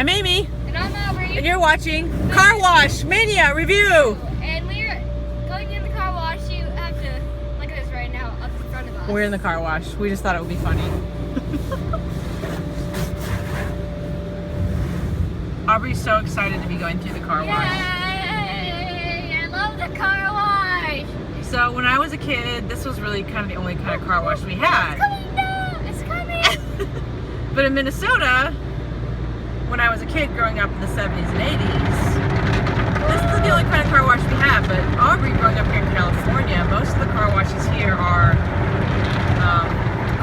I'm Amy. And I'm Aubrey. And you're watching Car Wash Mania Review. And we're going in the car wash. You have to look at this right now up in front of us. We're in the car wash. We just thought it would be funny. Aubrey's so excited to be going through the car wash. Yay! I love the car wash. So when I was a kid, this was really kind of the only kind of car wash we had. It's coming down. It's coming. But in Minnesota, when I was a kid growing up in the 70s and 80s, this is the only kind of car wash we have. But Aubrey, growing up here in California, most of the car washes here are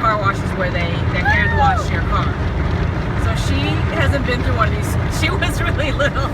car washes where they hand wash your car. So she hasn't been through one of these. She was really little.